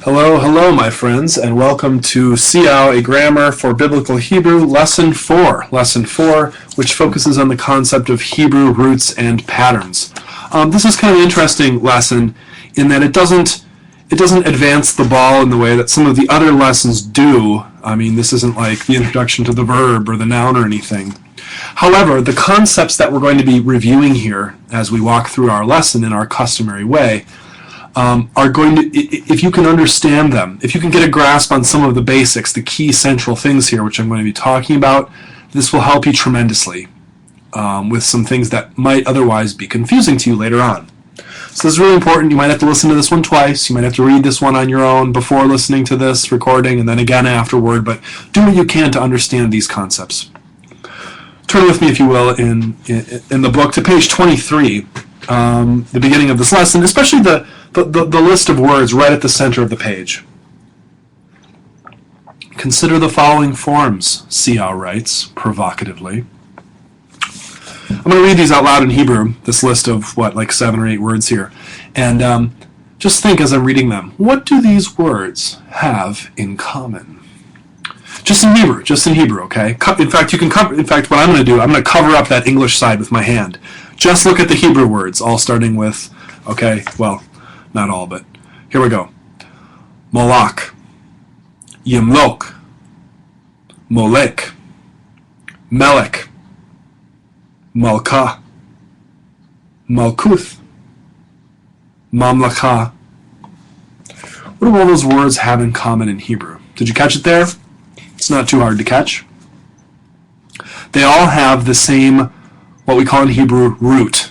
Hello, hello, my friends, and welcome to Seow, a Grammar for Biblical Hebrew, Lesson 4. Lesson 4, which focuses on the concept of Hebrew roots and patterns. This is kind of an interesting lesson in that it doesn't advance the ball in the way that some of the other lessons do. I mean, this isn't like the introduction to the verb or the noun or anything. However, the concepts that we're going to be reviewing here as we walk through our lesson in our customary way are going to, if you can understand them, if you can get a grasp on some of the basics, the key central things here, which I'm going to be talking about, this will help you tremendously with some things that might otherwise be confusing to you later on. So this is really important. You might have to listen to this one twice. You might have to read this one on your own before listening to this recording and then again afterward, but do what you can to understand these concepts. Turn with me, if you will, in the book to page 23, the beginning of this lesson, especially the list of words right at the center of the page. Consider the following forms, Seow writes provocatively. I'm going to read these out loud in Hebrew, this list of, like 7 or 8 words here. And just think as I'm reading them, what do these words have in common? Just in Hebrew, okay? In fact, what I'm going to do, I'm going to cover up that English side with my hand. Just look at the Hebrew words, all starting with, okay, well, not all, but here we go. Molak, Yimlok, Molek, Melek, Malka, Malkuth, Mamlaka. What do all those words have in common in Hebrew? Did you catch it there? It's not too hard to catch. They all have the same, what we call in Hebrew, root.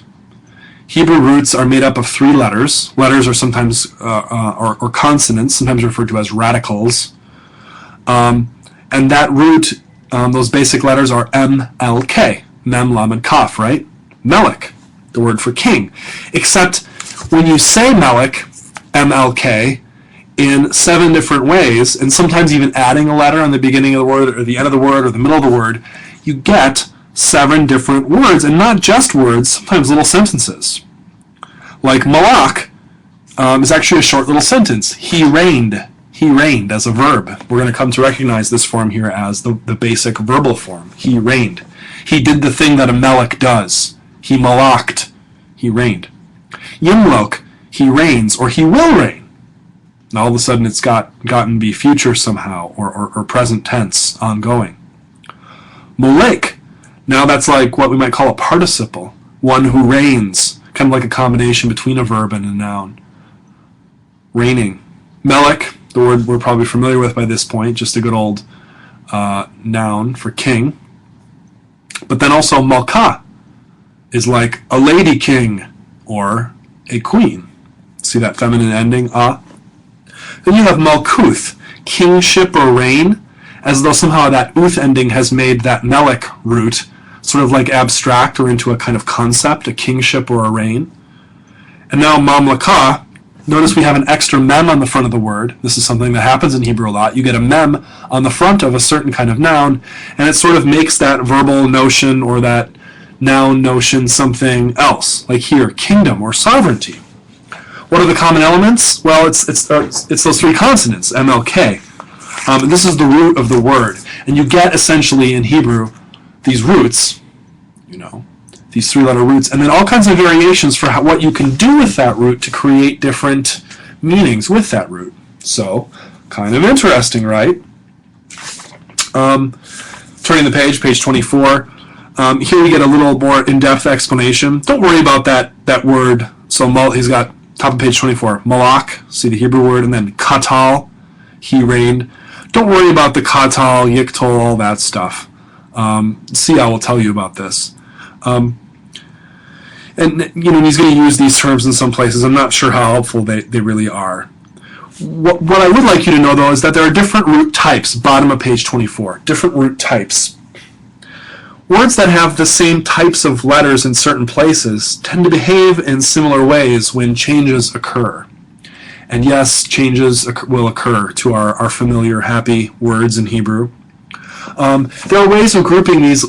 Hebrew roots are made up of 3 letters. Letters are sometimes, or consonants, sometimes referred to as radicals. And that root, those basic letters are M-L-K. Mem, Lam, and Kaf, right? Melek, the word for king. Except when you say Melek, M-L-K, in 7 different ways, and sometimes even adding a letter on the beginning of the word, or the end of the word, or the middle of the word, you get 7 different words, and not just words, sometimes little sentences. Like Malak is actually a short little sentence. He reigned. He reigned as a verb. We're going to come to recognize this form here as the basic verbal form. He reigned. He did the thing that a melek does. He malaked. He reigned. Yimlok, he reigns, or he will reign. Now all of a sudden it's gotten to be future somehow, or present tense, ongoing. Molek, now that's like what we might call a participle, one who reigns, kind of like a combination between a verb and a noun. Reigning. Melek, the word we're probably familiar with by this point, just a good old noun for king. But then also Malka is like a lady king or a queen. See that feminine ending, ah? Then you have Malkuth, kingship or reign, as though somehow that uth ending has made that melek root sort of like abstract or into a kind of concept, a kingship or a reign. And now mamlaka, notice we have an extra mem on the front of the word. This is something that happens in Hebrew a lot. You get a mem on the front of a certain kind of noun, and it sort of makes that verbal notion or that noun notion something else, like here, kingdom or sovereignty. What are the common elements? Well, it's those 3 consonants, MLK. This is the root of the word. And you get essentially in Hebrew these roots, these 3-letter roots, and then all kinds of variations for what you can do with that root to create different meanings with that root. So, kind of interesting, right? Turning the page, page 24. Here we get a little more in-depth explanation. Don't worry about that word. So he's got top of page 24, Malak, see the Hebrew word, and then Katal, he reigned. Don't worry about the Katal, Yiktol, all that stuff. Seow will tell you about this. And he's going to use these terms in some places. I'm not sure how helpful they really are. What I would like you to know, though, is that there are different root types, bottom of page 24, different root types. Words that have the same types of letters in certain places tend to behave in similar ways when changes occur. And yes, changes will occur to our familiar happy words in Hebrew. There are ways of grouping these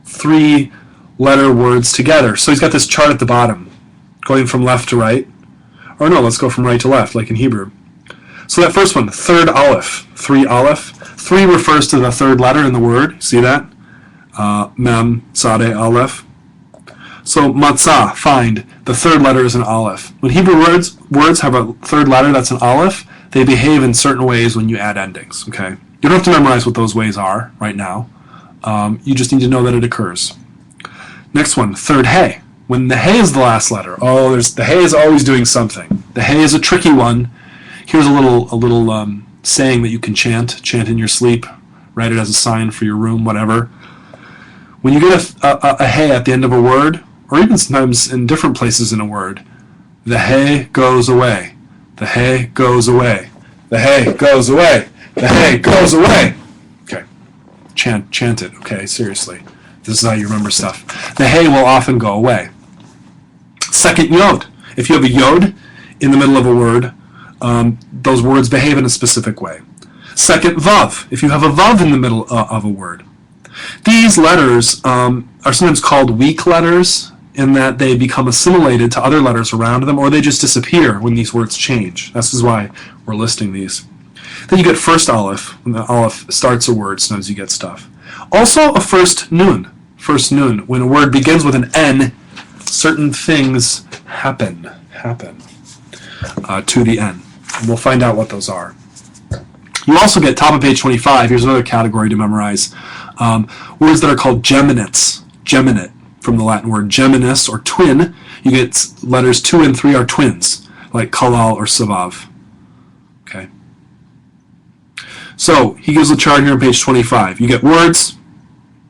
3-letter words together. So he's got this chart at the bottom, going from left to right. Or no, let's go from right to left, like in Hebrew. So that first one, third aleph, 3 aleph. 3 refers to the third letter in the word. See that? Mem, sade, aleph. So matzah, find, the third letter is an aleph. When Hebrew words have a third letter that's an aleph, they behave in certain ways when you add endings. Okay, you don't have to memorize what those ways are right now. You just need to know that it occurs. Next one, third hey. When the hey is the last letter, the hey is always doing something. The hey is a tricky one. Here's a little saying that you can chant in your sleep. Write it as a sign for your room, whatever. When you get a hey at the end of a word, or even sometimes in different places in a word, the hey goes away. The hey goes away. The hey goes away. The hey goes away. Okay. Chant it, okay, seriously. This is how you remember stuff. The hey will often go away. Second yod. If you have a yod in the middle of a word, those words behave in a specific way. Second vav. If you have a vav in the middle of a word. These letters are sometimes called weak letters in that they become assimilated to other letters around them, or they just disappear when these words change. This is why we're listing these. Then you get first aleph. When the aleph starts a word, sometimes you get stuff. Also a first nun. First nun. When a word begins with an N, certain things happen to the N. And we'll find out what those are. You also get, top of page 25, here's another category to memorize, words that are called geminates. Geminate, from the Latin word geminis, or twin. You get letters 2 and 3 are twins, like kalal or savav. Okay. So, he gives a chart here on page 25. You get words,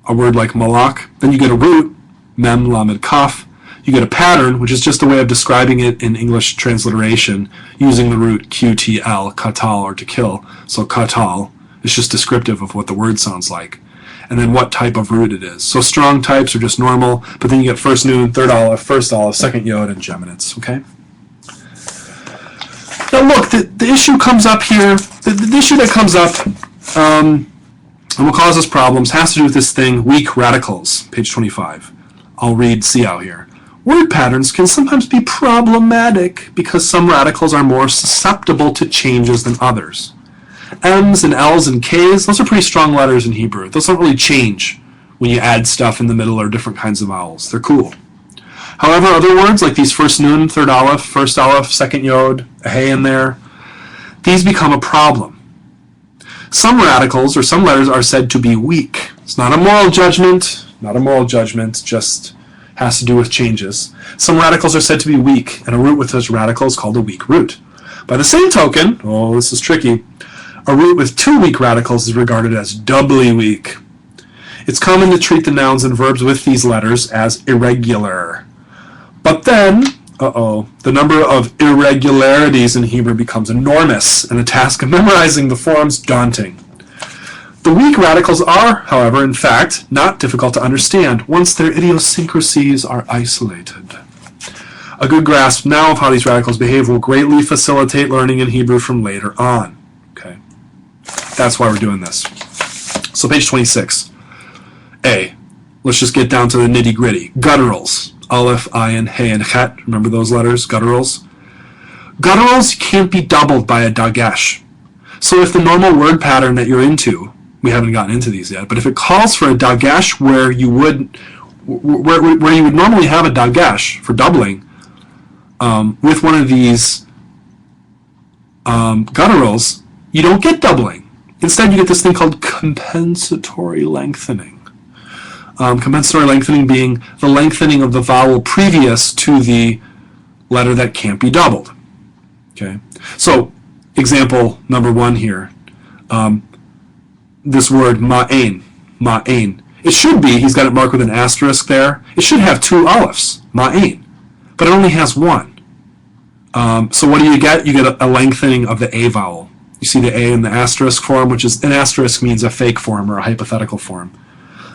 a word like malak, then you get a root, mem, lamed, kaf. You get a pattern, which is just a way of describing it in English transliteration, using the root qtl, katal, or to kill. So katal is just descriptive of what the word sounds like. And then what type of root it is. So strong types are just normal, but then you get first nun, third aleph, first aleph, second yod, and geminates. Okay? Now look, the issue comes up here, the issue that comes up and will cause us problems has to do with this thing, weak radicals, page 25. I'll read Seow here. Word patterns can sometimes be problematic because some radicals are more susceptible to changes than others. M's and L's and K's, those are pretty strong letters in Hebrew. Those don't really change when you add stuff in the middle or different kinds of vowels. They're cool. However, other words like these first nun, third aleph, first aleph, second yod, a hey in there, these become a problem. Some radicals or some letters are said to be weak. It's not a moral judgment, just has to do with changes. Some radicals are said to be weak, and a root with this radical is called a weak root. By the same token, this is tricky, a root with 2 weak radicals is regarded as doubly weak. It's common to treat the nouns and verbs with these letters as irregular. But then, the number of irregularities in Hebrew becomes enormous, and the task of memorizing the forms daunting. The weak radicals are, however, in fact, not difficult to understand once their idiosyncrasies are isolated. A good grasp now of how these radicals behave will greatly facilitate learning in Hebrew from later on. Okay, that's why we're doing this. So page 26. A. Let's just get down to the nitty-gritty. Gutturals. Aleph, ayin, hey, and chet. Remember those letters? Gutturals. Gutturals can't be doubled by a dagesh. So if the normal word pattern that you're into, we haven't gotten into these yet, but if it calls for a dagesh where you would normally have a dagesh for doubling, with one of these gutturals, you don't get doubling. Instead, you get this thing called compensatory lengthening. Compensatory lengthening being the lengthening of the vowel previous to the letter that can't be doubled. Okay, so example number 1 here. This word ma'ain. It should be, he's got it marked with an asterisk there, it should have 2 alephs, ma'ain, but it only has 1. So what do you get? You get a lengthening of the A vowel. You see the A in the asterisk form, which is, an asterisk means a fake form or a hypothetical form.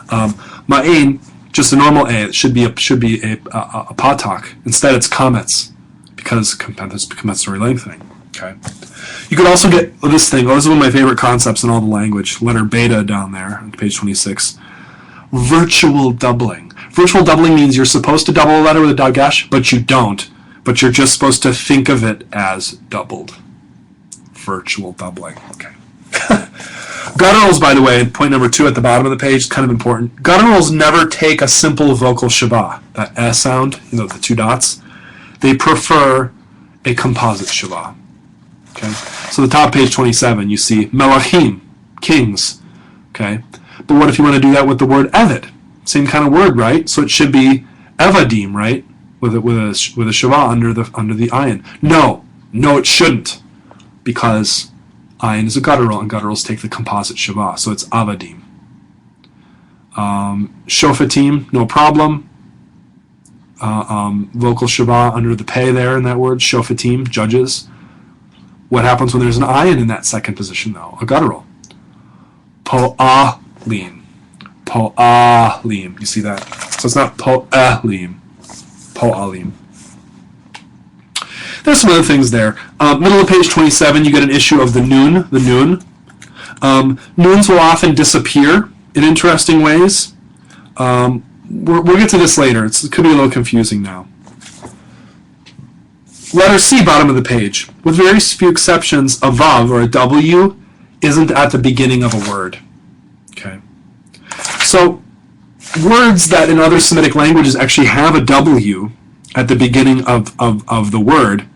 Ma'ain, just a normal A, it should be a patak. Instead it's comets, because compensatory lengthening. Okay. You could also get this thing. This is one of my favorite concepts in all the language. Letter beta down there on page 26. Virtual doubling. Virtual doubling means you're supposed to double a letter with a dagesh, but you don't. But you're just supposed to think of it as doubled. virtual doubling. Okay. Gutturals, by the way, point number 2 at the bottom of the page, kind of important. Gutturals never take a simple vocal shava, that S sound, the 2 dots. They prefer a composite shava. Okay. So the top page 27, you see melachim, kings. Okay. But what if you want to do that with the word eved? Same kind of word, right? So it should be evadim, right? With a shava under the ayin. No, it shouldn't, because ayin is a guttural, and gutturals take the composite shava, so it's avadim. Shofatim, no problem. Vocal shava under the pei there in that word. Shofatim, judges. What happens when there's an ayin in that second position, though? A guttural. Po'alim. Po'alim. You see that? So it's not po'alim. Po'alim. There's some other things there. Middle of page 27, you get an issue of the noon. Noons will often disappear in interesting ways. We'll get to this later. It could be a little confusing now. Letter C, bottom of the page. With very few exceptions, a vav, or a W, isn't at the beginning of a word. Okay. So, words that in other Semitic languages actually have a W at the beginning of the word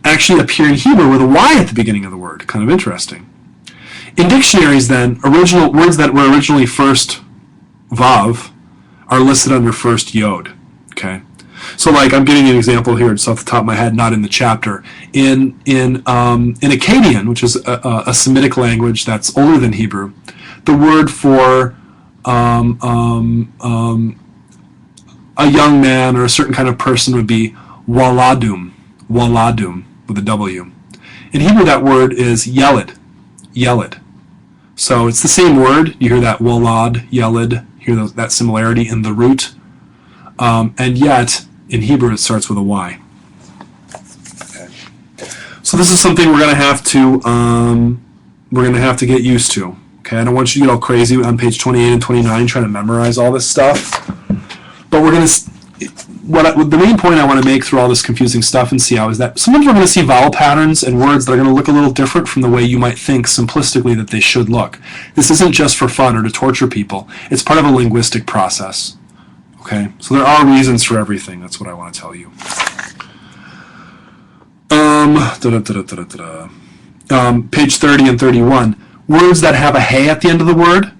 actually appear in Hebrew with a Y at the beginning of the word. Kind of interesting. In dictionaries, then, original words that were originally first vav are listed under first yod. Okay. So, like, I'm giving you an example here just off the top of my head, not in the chapter. In Akkadian, which is a Semitic language that's older than Hebrew, the word for a young man or a certain kind of person would be waladum, with a W. In Hebrew, that word is yeled. So it's the same word. You hear that walad, yeled, hear that similarity in the root. And yet, in Hebrew, it starts with a Y. Okay. So this is something we're going to have to get used to. Okay, I don't want you to get all crazy on page 28 and 29 trying to memorize all this stuff. But we're going to. The main point I want to make through all this confusing stuff in Seow is that sometimes we're going to see vowel patterns and words that are going to look a little different from the way you might think simplistically that they should look. This isn't just for fun or to torture people. It's part of a linguistic process. Okay, so there are reasons for everything. That's what I want to tell you. Page 30 and 31. Words that have a hey at the end of the word,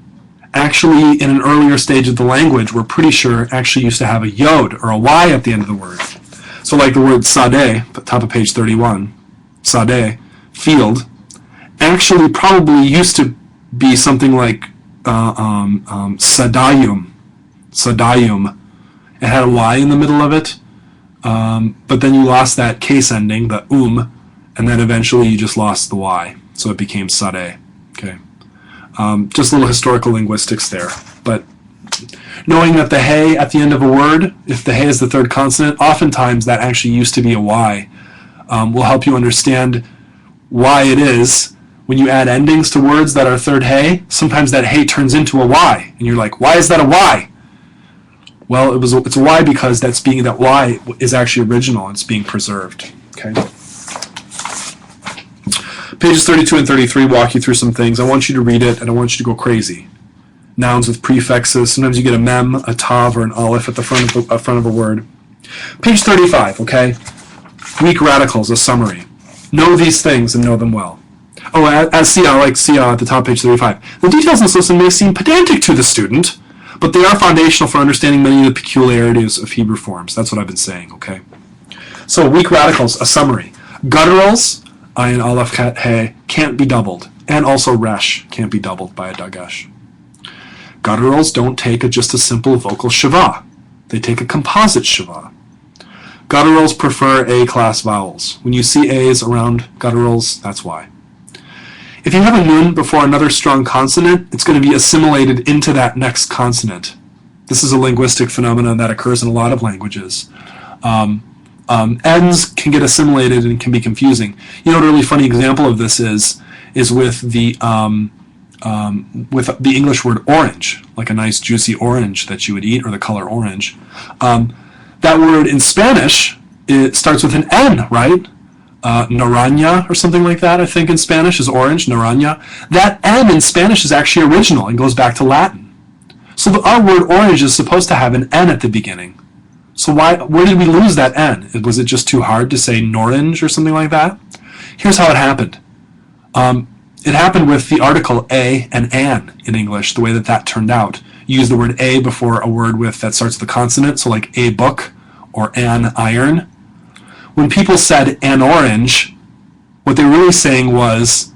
actually in an earlier stage of the language, we're pretty sure actually used to have a yod or a y at the end of the word. So like the word sadeh, at the top of page 31, sadeh, field, actually probably used to be something like sadayum. It had a y in the middle of it, but then you lost that case ending, the and then eventually you just lost the y, so it became sadeh. Okay, just a little historical linguistics there. But knowing that the hey at the end of a word, if the hey is the third consonant, oftentimes that actually used to be a y, will help you understand why it is when you add endings to words that are third hey, sometimes that hey turns into a y, and you're like, why is that a y? Well, it's a y because that y is actually original and it's being preserved. Okay. Pages 32 and 33 walk you through some things. I want you to read it, and I want you to go crazy. Nouns with prefixes. Sometimes you get a mem, a tav, or an aleph at the front of a word. Page 35, okay? Weak radicals, a summary. Know these things and know them well. Oh, as Seow, like Seow at the top of page 35. The details in this lesson may seem pedantic to the student, but they are foundational for understanding many of the peculiarities of Hebrew forms. That's what I've been saying, okay? So, weak radicals, a summary. Gutturals, ayin, aleph, kat, he, can't be doubled. And also resh can't be doubled by a dagesh. Gutturals don't take just a simple vocal shava. They take a composite shava. Gutturals prefer A-class vowels. When you see A's around gutturals, that's why. If you have a nun before another strong consonant, it's going to be assimilated into that next consonant. This is a linguistic phenomenon that occurs in a lot of languages. Ends can get assimilated and can be confusing. You know what a really funny example of this is with the English word orange, like a nice juicy orange that you would eat, or the color orange. That word in Spanish, it starts with an N, right? naranja or something like that, I think in Spanish is orange, naranja. That N in Spanish is actually original and goes back to Latin. So our word orange is supposed to have an N at the beginning. So where did we lose that N? Was it just too hard to say norange or something like that? Here's how it happened. It happened with the article a and an in English, the way that turned out. You use the word a before a word that starts with a consonant, so like a book or an iron. When people said an orange, what they were really saying was,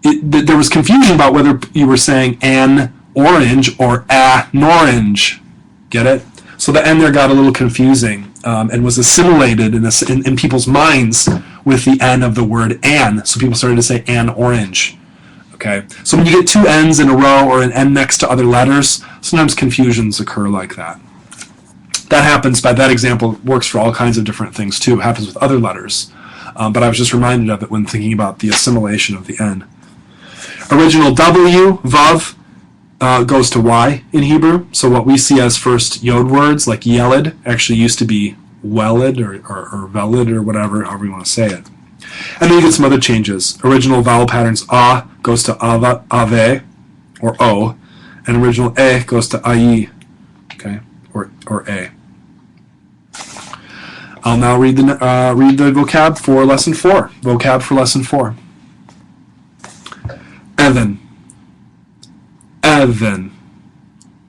there was confusion about whether you were saying an orange or an orange. Get it? So the N there got a little confusing and was assimilated in people's minds with the N of the word an. So people started to say an orange. Okay. So when you get two N's in a row or an N next to other letters, sometimes confusions occur like that. That happens, by that example, works for all kinds of different things too. It happens with other letters. But I was just reminded of it when thinking about the assimilation of the N. Original W, Vav, goes to Y in Hebrew. So what we see as first yod words, like yelid, actually used to be welid or velid or whatever, however you want to say it. And then you get some other changes. Original vowel patterns, A goes to ava, ave, or O, and original E goes to ai, okay, or A. I'll now read the vocab for lesson 4. Vocab for lesson 4. Evan. Evan.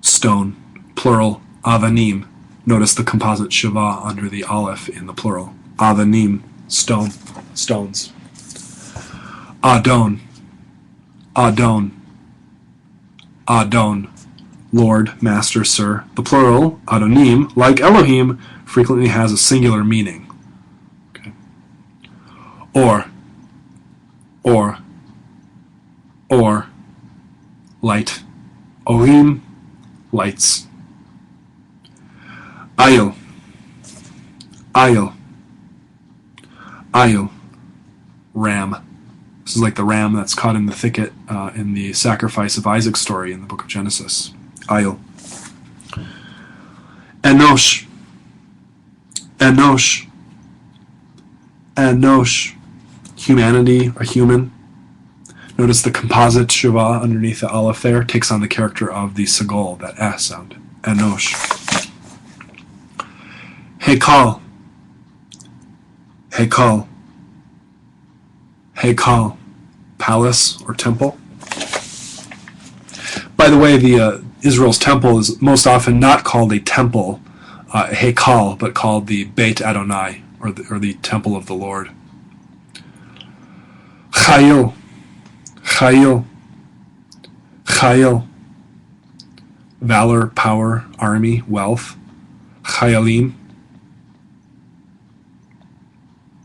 Stone. Plural. Avanim. Notice the composite shiva under the aleph in the plural. Avanim. Stone. Stones. Adon. Adon. Adon. Lord, master, sir. The plural, Adonim, like Elohim, frequently has a singular meaning. Okay. Or, light. Ohim, lights. Ayil, ram. This is like the ram that's caught in the thicket in the sacrifice of Isaac story in the book of Genesis. Ayil. Enosh. Enosh. Enosh. Humanity or human. Notice the composite shiva underneath the aleph there takes on the character of the sagol, that S sound. Enosh. Hekal. Hekal. Hekal. Palace or temple. By the way, Israel's temple is most often not called a temple, Hekal, but called the Beit Adonai, or the temple of the Lord. Chayil. Chayil. Chayil. Valor, power, army, wealth. Chayalim.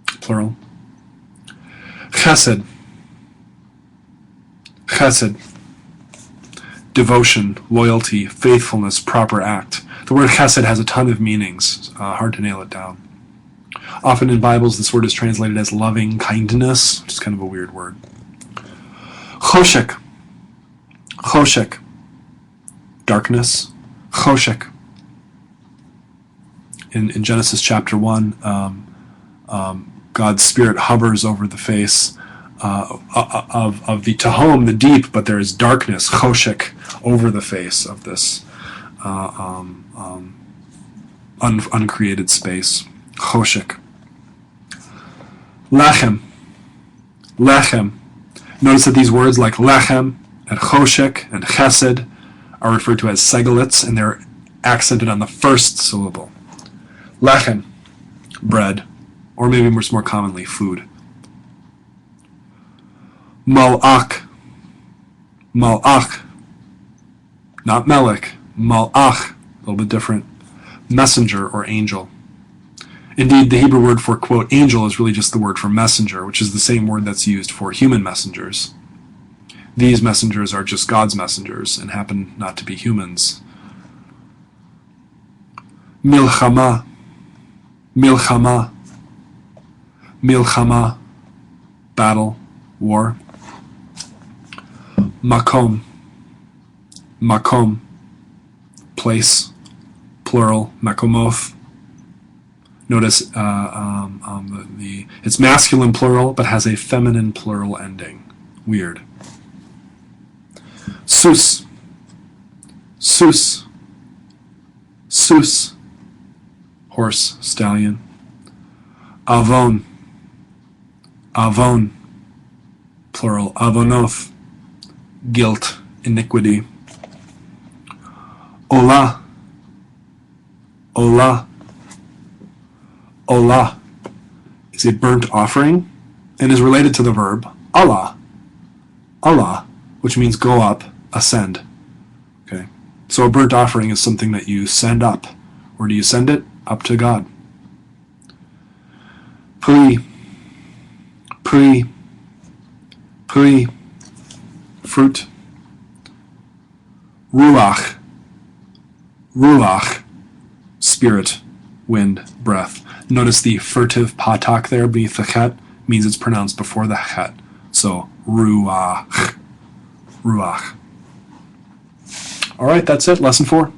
Plural. Chesed. Chesed. Devotion, loyalty, faithfulness, proper act. The word chesed has a ton of meanings. Hard to nail it down. Often in Bibles, this word is translated as loving kindness, which is kind of a weird word. Choshek. Choshek. Darkness. Choshek. In Genesis chapter 1, God's Spirit hovers over the face of the Tehom, the deep, but there is darkness, choshek, over the face of this uncreated space. Choshek. Lechem. Lechem. Notice that these words like lechem and choshek and chesed are referred to as segolits, and they're accented on the first syllable. Lechem, bread, or maybe more commonly, food. Malach. Malach. Not melech. Malach. A little bit different. Messenger or angel. Indeed, the Hebrew word for, quote, angel is really just the word for messenger, which is the same word that's used for human messengers. These messengers are just God's messengers and happen not to be humans. Milchama. Milchama. Milchama. Battle. War. Makom. Makom. Place. Plural. Makomoth. Notice it's masculine plural, but has a feminine plural ending. Weird. Sus. Sus. Sus. Horse, stallion. Avon. Avon. Plural. Avonoth. Guilt, iniquity. Ola. Ola. Ola is a burnt offering and is related to the verb Allah. Allah, which means go up, ascend. Okay. So a burnt offering is something that you send up. Where do you send it? Up to God. Pui. Pui. Pui. Fruit. Ruach. Ruach. Spirit. Wind. Breath. Notice the furtive patak there beneath the chet means it's pronounced before the chet. So, ruach. Ruach. All right, that's it. Lesson 4.